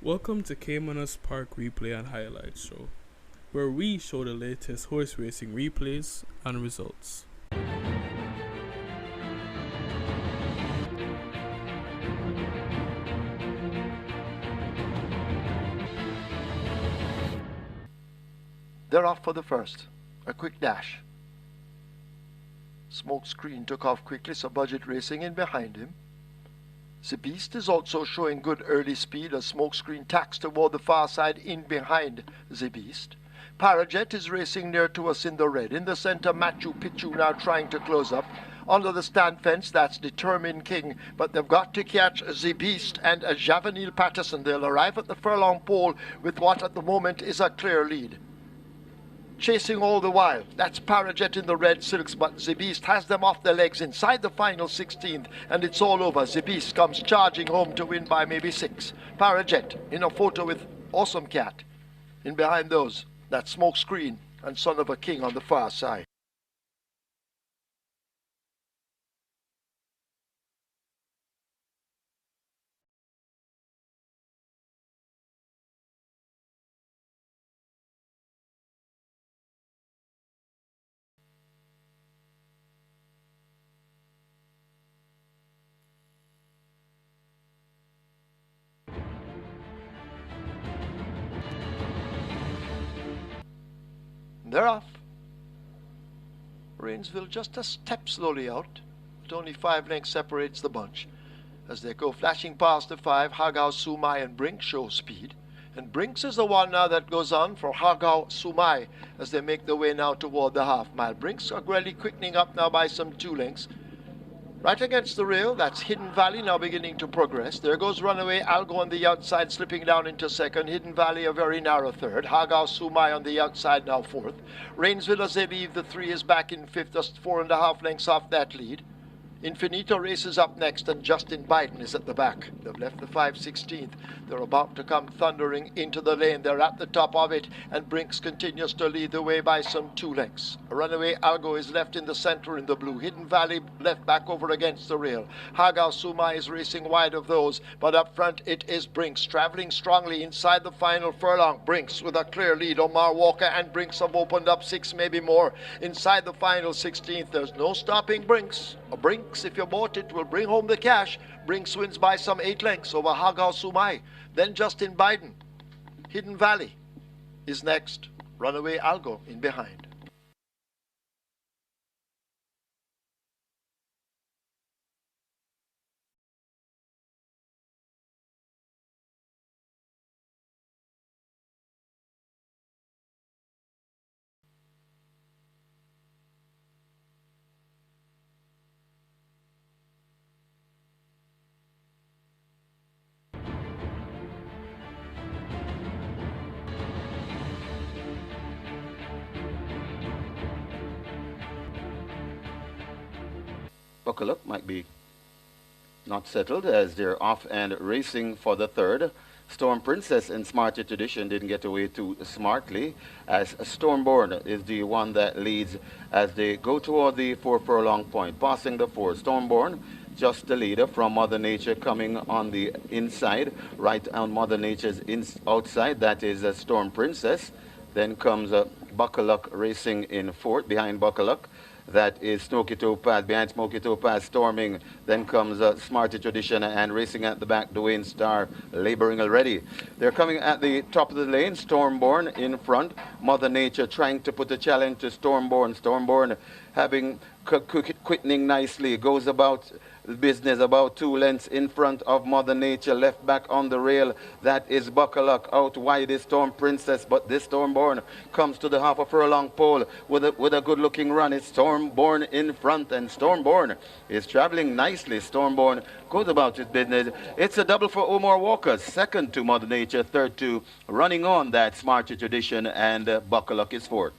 Welcome to Caymanas Park Replay and Highlights Show, where we show the latest horse racing replays and results. They're off for the first. A quick dash. Smokescreen took off quickly, so Budget Racing in behind him. The Beast is also showing good early speed as Smokescreen tacks toward the far side in behind the Beast. Parajet is racing near to us in the red. In the center, Machu Picchu now trying to close up. Under the stand fence, that's Determined King, but they've got to catch the Beast and Javanil Patterson. They'll arrive at the furlong pole with what at the moment is a clear lead. Chasing all the while, that's Parajet in the red silks, but the Beast has them off their legs inside the final 16th, and it's all over. The Beast comes charging home to win by maybe 6. Parajet in a photo with Awesome Cat. In behind those, that's Smokescreen and Son of a King on the far side. They're off. Rainsville just a step slowly out, but only 5 lengths separates the bunch. As they go flashing past the 5, Hagao, Sumai and Brinks show speed. And Brinks is the one now that goes on for Hagao, Sumai as they make their way now toward the half mile. Brinks are gradually quickening up now by some 2 lengths. Right against the rail, that's Hidden Valley now beginning to progress. There goes Runaway Algo on the outside, slipping down into second. Hidden Valley a very narrow third. Hagao Sumai on the outside now fourth. Rainsville as they leave the 3 is back in fifth, just 4.5 lengths off that lead. Infinito races up next, and Justin Biden is at the back. They've left the 5/16th. They're about to come thundering into the lane. They're at the top of it, and Brinks continues to lead the way by some 2 lengths. Runaway Algo is left in the center in the blue. Hidden Valley left back over against the rail. Hagao Sumai is racing wide of those, but up front it is Brinks, traveling strongly inside the final furlong. Brinks with a clear lead. Omar Walker and Brinks have opened up 6, maybe more. Inside the final 16th, there's no stopping Brinks. Brinks, if you bought it, will bring home the cash. Brinks wins by some 8 lengths over Hagao Sumai. Then Justin Biden. Hidden Valley is next. Runaway Algo in behind. Buckle Up might be not settled as they're off and racing for the third. Storm Princess in Smarter Tradition didn't get away too smartly, as Stormborn is the one that leads as they go toward the 4 furlong point. Passing the 4, Stormborn just the leader from Mother Nature coming on the inside, right on Mother Nature's outside. That is Storm Princess. Then comes Buckle Up racing in fourth behind Buckle Up. That is Smoky Topaz. Behind Smoky Topaz, Storming. Then comes Smarty Tradition, and racing at the back, Dwayne Star, laboring already. They're coming at the top of the lane. Stormborn in front. Mother Nature trying to put a challenge to Stormborn. Stormborn having quickening nicely. Goes about business about 2 lengths in front of Mother Nature. Left back on the rail. That is Buckluck. Out wide is Storm Princess, but this Stormborn comes to the half a furlong pole with a good looking run. It's Stormborn in front, and Stormborn is traveling nicely. Stormborn goes about his business. It's a double for Omar Walker. Second to Mother Nature, third to Running On, that Smarter Tradition, and Buckluck is fourth.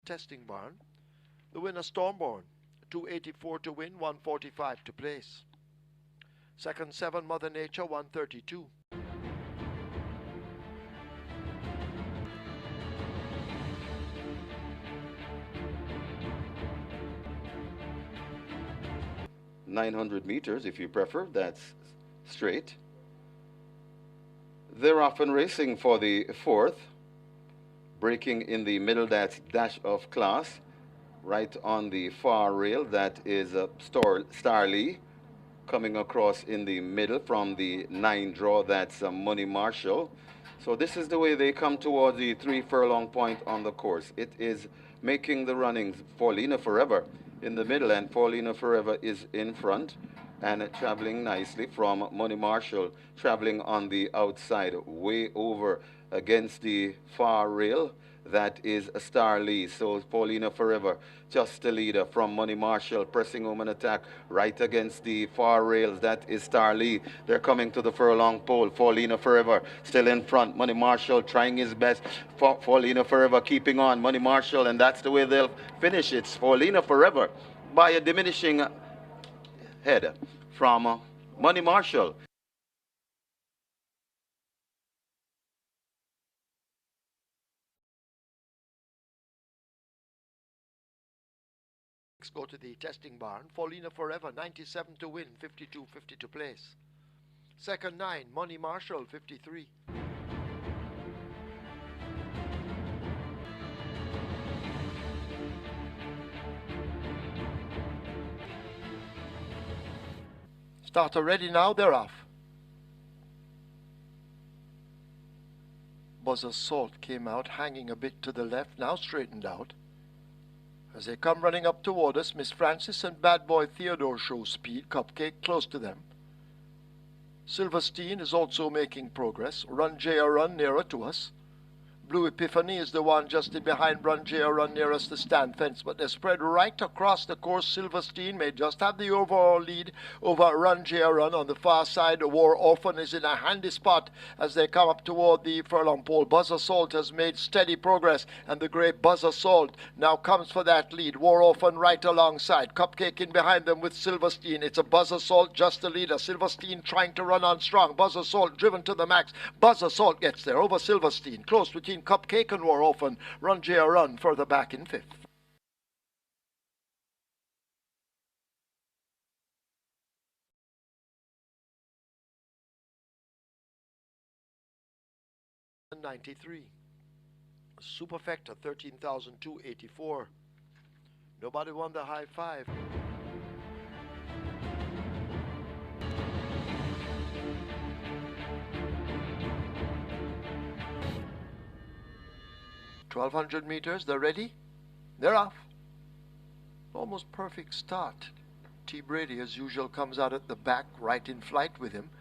Testing barn. The winner Stormborn. 284 to win, 145 to place. Second 7 Mother Nature, 132. 900 meters if you prefer. That's straight. They're often racing for the fourth. Breaking in the middle, that's Dash of Class. Right on the far rail, that is Starly. Coming across in the middle from the 9 draw, that's Money Marshall. So this is the way they come towards the 3 furlong point on the course. It is making the runnings. Paulina Forever in the middle, and Paulina Forever is in front and traveling nicely from Money Marshall, traveling on the outside, way over against the far rail. That is a Star Lee. So Paulina Forever, just the leader from Money Marshall, pressing home an attack right against the far rails. That is Star Lee. They're coming to the furlong pole. Paulina Forever still in front. Money Marshall trying his best. Paulina Forever keeping on. Money Marshall, and that's the way they'll finish it. Paulina Forever by a diminishing head from Money Marshall. Go to the testing barn. Paulina Forever, 97 to win, 52.50 to place. Second 9, Money Marshall, 53. Starter ready now, they're off. Buzzer Salt came out, hanging a bit to the left, now straightened out. As they come running up toward us, Miss Francis and Bad Boy Theodore show speed, Cupcake close to them. Silverstein is also making progress. Run Jay a run nearer to us. Blue Epiphany is the one just behind Run Jay a run nearest the stand fence, but they're spread right across the course. Silverstein may just have the overall lead over Run Jay a run on the far side. War Orphan is in a handy spot as they come up toward the furlong pole. Buzzer Salt has made steady progress, and the great Buzzer Salt now comes for that lead. War Orphan right alongside. Cupcake in behind them with Silverstein. It's a Buzzer Salt just the leader. Silverstein trying to run on strong. Buzzer Salt driven to the max. Buzzer Salt gets there over Silverstein. Close between Cupcake and War Orphan. Run Jay a run further back in fifth. $93. Superfecta 13,284. Nobody won the high five. $1,200, they're ready. They're off. Almost perfect start. T. Brady, as usual, comes out at the back, right in flight with him.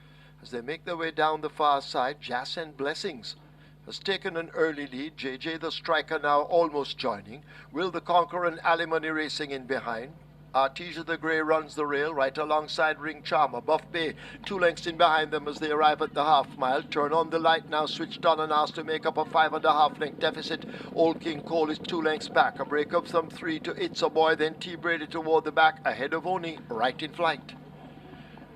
As they make their way down the far side, Jas and Blessings has taken an early lead. JJ the Striker now almost joining. Will the Conqueror and Alimony racing in behind. Artesia the Grey runs the rail right alongside Ring Charmer. Buff Bay 2 lengths in behind them as they arrive at the half mile. Turn on the light now, switched on and asked to make up a 5.5 length deficit. Old King Cole is 2 lengths back. A break of some 3 to It's a Boy, then T. Brady toward the back, ahead of Oni, right in flight.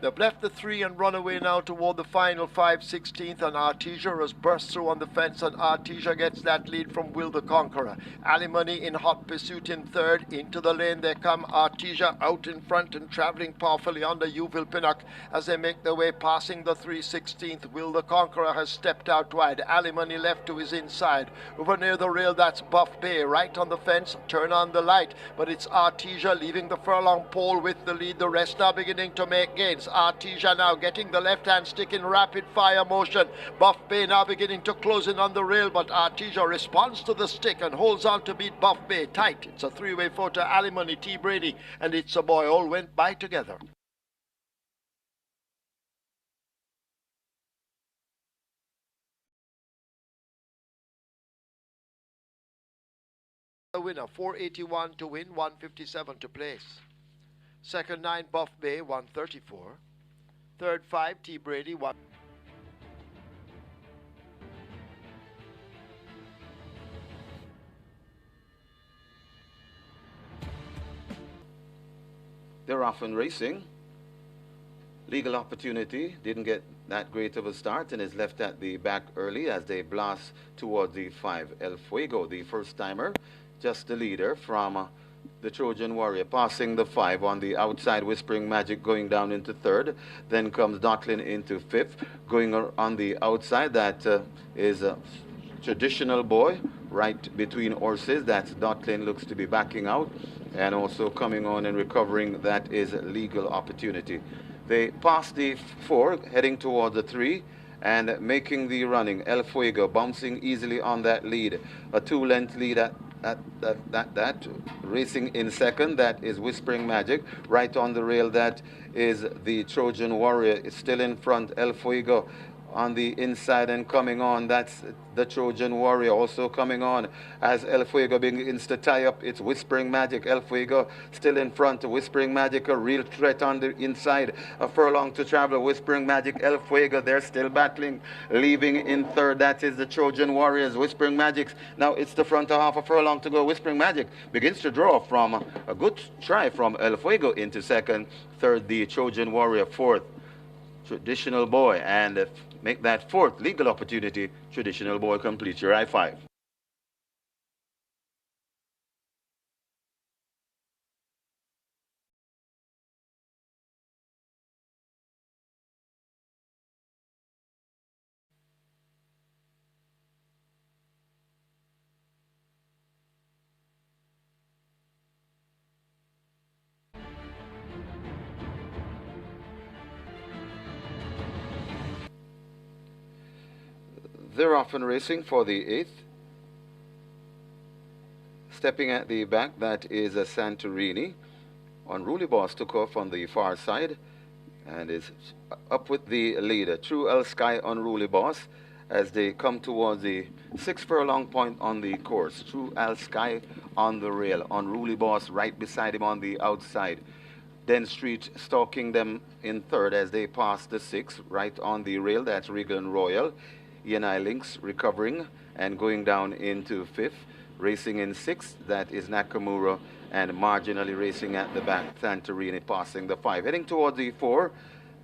They've left the 3 and run away now toward the final 5/16th, and Artesia has burst through on the fence, and Artesia gets that lead from Will the Conqueror. Alimony in hot pursuit in third. Into the lane they come. Artesia out in front and traveling powerfully under Uville Pinnock as they make their way passing the 3/16th. Will the Conqueror has stepped out wide. Alimony left to his inside. Over near the rail, that's Buff Bay. Right on the fence, turn on the light, but it's Artesia leaving the furlong pole with the lead. The rest now beginning to make gains. Artesia now getting the left hand stick in rapid fire motion. Buff Bay now beginning to close in on the rail, but Artesia responds to the stick and holds on to beat Buff Bay tight. It's a 3-way photo. Alimony, T. Brady, and It's a Boy all went by together. The winner, 481 to win, 157 to place. Second 9, Buff Bay, 134. Third 5, T. Brady, 1. They're often racing. Legal Opportunity didn't get that great of a start and is left at the back early as they blast towards the 5. El Fuego, the first timer, just the leader from the Trojan Warrior, passing the 5 on the outside, Whispering Magic going down into third. Then comes Dotlin into fifth. Going on the outside, that is Traditional Boy, right between horses. That's Dotlin, looks to be backing out. And also coming on and recovering, that is Legal Opportunity. They pass the 4, heading towards the 3. And making the running, El Fuego bouncing easily on that lead. A 2-length lead at that. Racing in second, that is Whispering Magic. Right on the rail, that is the Trojan Warrior. It's still in front, El Fuego on the inside and coming on. That's the Trojan Warrior also coming on as El Fuego begins to tie up. It's Whispering Magic. El Fuego still in front. Whispering Magic, a real threat on the inside. A furlong to travel. Whispering Magic, El Fuego, they're still battling. Leaving in third, that is the Trojan Warriors. Whispering Magic, now it's the front of half a furlong to go. Whispering Magic begins to draw from a good try from El Fuego into second. Third, the Trojan Warrior. Fourth, Traditional Boy, and make that fourth Legal Opportunity. Traditional Boy, complete your I-5. They're off and racing for the 8th. Stepping at the back, that is a Santorini. Unruly Boss took off on the far side and is up with the leader. True El Sky, Unruly Boss, as they come towards the 6 furlong point on the course. True El Sky on the rail. Unruly Boss right beside him on the outside. Den Street stalking them in third as they pass the 6 right on the rail. That's Regal and Royal. ENI Links recovering and going down into 5th. Racing in 6th, that is Nakamura, and marginally racing at the back, Santorini passing the 5. Heading toward the 4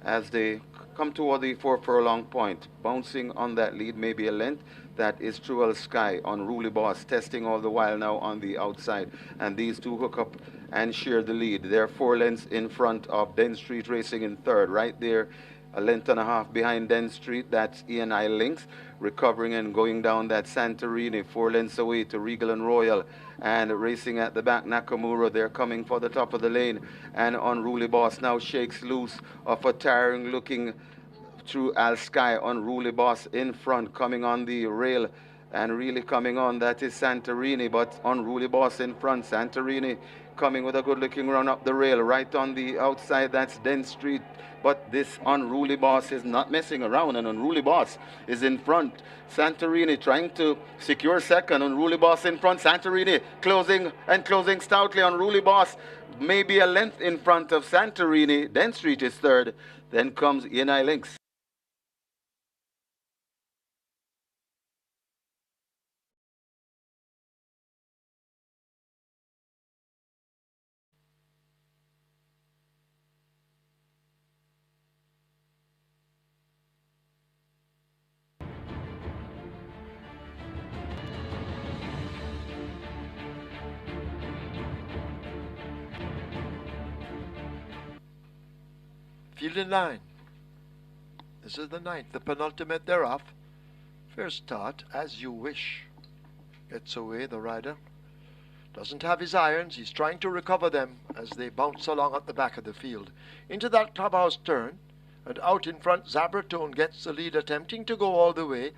as they come toward the 4 furlong point. Bouncing on that lead, maybe a length. That is True Sky, Unruly Boss, testing all the while now on the outside. And these two hook up and share the lead. They're 4 lengths in front of Den Street racing in third. Right there, a length and a half behind Den Street, that's ENI Links, recovering and going down that Santorini, 4 lengths away to Regal and Royal, and racing at the back, Nakamura, they're coming for the top of the lane, and Unruly Boss now shakes loose of a tiring looking True Al Sky. Unruly Boss in front, coming on the rail, and really coming on, that is Santorini, but Unruly Boss in front. Santorini coming with a good looking run up the rail. Right on the outside, that's Den Street, but this Unruly Boss is not messing around, and Unruly Boss is in front. Santorini trying to secure second. Unruly Boss in front. Santorini closing stoutly. Unruly Boss maybe a length in front of Santorini. Den Street is third. Then comes ENI Links. Field in line. This is the 9th, the penultimate thereof. First start, As You Wish. Gets away, the rider. Doesn't have his irons. He's trying to recover them as they bounce along at the back of the field. Into that clubhouse turn, and out in front, Zabratone gets the lead, attempting to go all the way.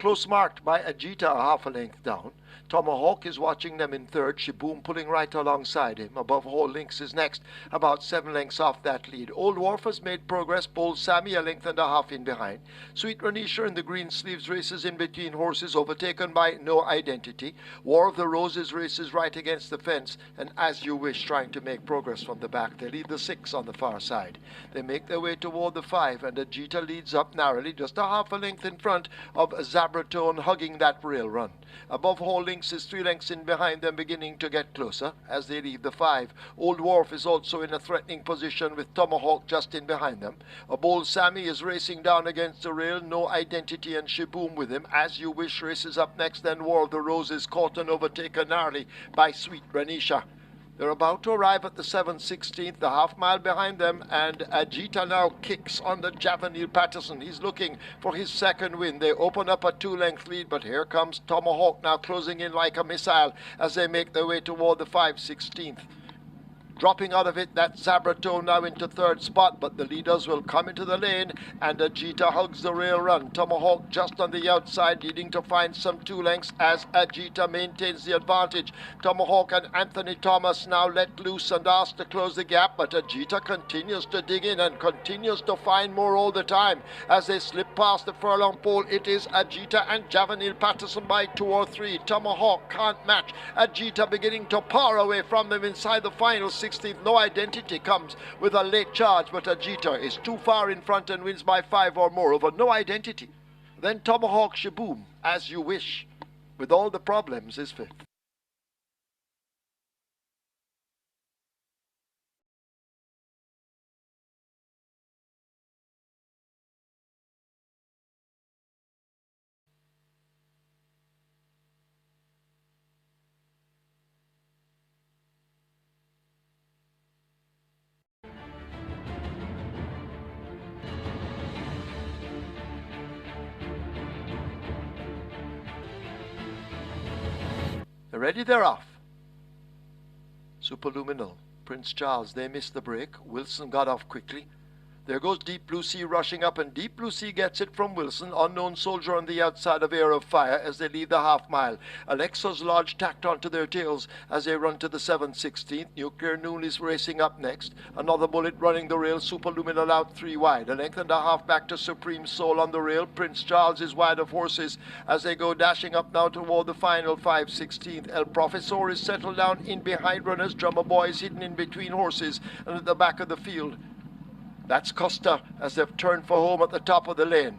Close marked by Ajita, a half a length down. Tomahawk is watching them in third. Shaboom pulling right alongside him. Above Hall Links is next, about 7 lengths off that lead. Old Wharf has made progress. Bold Sammy a length and a half in behind. Sweet Ranisha in the green sleeves races in between horses, overtaken by No Identity. War of the Roses races right against the fence, and As You Wish trying to make progress from the back. They lead the 6 on the far side. They make their way toward the 5, and Ajita leads up narrowly, just a half a length in front of Zabratone, hugging that rail run. Above Hall Links is 3 lengths in behind them, beginning to get closer as they leave the 5. Old Wharf is also in a threatening position with Tomahawk just in behind them. A Bold Sammy is racing down against the rail. No Identity and Shaboom with him. As You Wish races up next, then War of the Roses caught and overtaken narrowly by Sweet Ranisha. They're about to arrive at the 7/16th, the half mile behind them, and Ajita now kicks on the Javanil Patterson. He's looking for his second win. They open up a 2-length lead, but here comes Tomahawk now closing in like a missile as they make their way toward the 5/16th. Dropping out of it, that's Zabrato now into third spot, but the leaders will come into the lane, and Ajita hugs the rail run. Tomahawk just on the outside, needing to find some 2 lengths as Ajita maintains the advantage. Tomahawk and Anthony Thomas now let loose and asked to close the gap, but Ajita continues to dig in and continues to find more all the time. As they slip past the furlong pole, it is Ajita and Javanil Patterson by 2 or 3. Tomahawk can't match. Ajita beginning to power away from them inside the final 16th. No Identity comes with a late charge, but Ajita is too far in front and wins by 5 or more over No Identity. Then Tomahawk Shaboom, As You Wish, with all the problems, is fifth. They're ready, they're off. Superluminal, Prince Charles, they missed the break. Wilson got off quickly. There goes Deep Blue Sea rushing up, and Deep Blue Sea gets it from Wilson. Unknown Soldier on the outside of Air of Fire as they leave the half mile. Alexa's Lodge tacked onto their tails as they run to the 7/16th. Nuclear Noon is racing up next. Another Bullet running the rail. Superluminal out 3 wide. A length and a half back to Supreme Soul on the rail. Prince Charles is wide of horses as they go dashing up now toward the final 5/16th. El Profesor is settled down in behind runners. Drummer Boy is hidden in between horses and at the back of the field. That's Costa as they've turned for home at the top of the lane.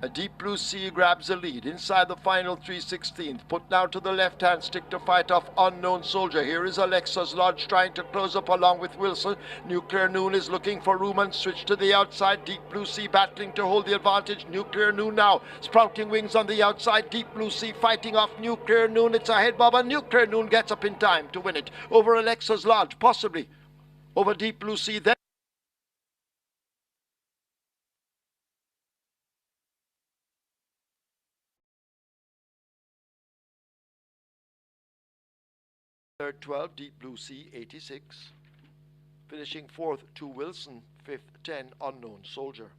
A Deep Blue Sea grabs the lead inside the final 3/16th. Put now to the left-hand stick to fight off Unknown Soldier. Here is Alexa's Lodge trying to close up along with Wilson. Nuclear Noon is looking for room and switch to the outside. Deep Blue Sea battling to hold the advantage. Nuclear Noon now sprouting wings on the outside. Deep Blue Sea fighting off Nuclear Noon. It's a head bob, and Nuclear Noon gets up in time to win it over Alexa's Lodge, possibly over Deep Blue Sea. Then third 12, Deep Blue Sea 86. Finishing fourth to Wilson, fifth 10, Unknown Soldier.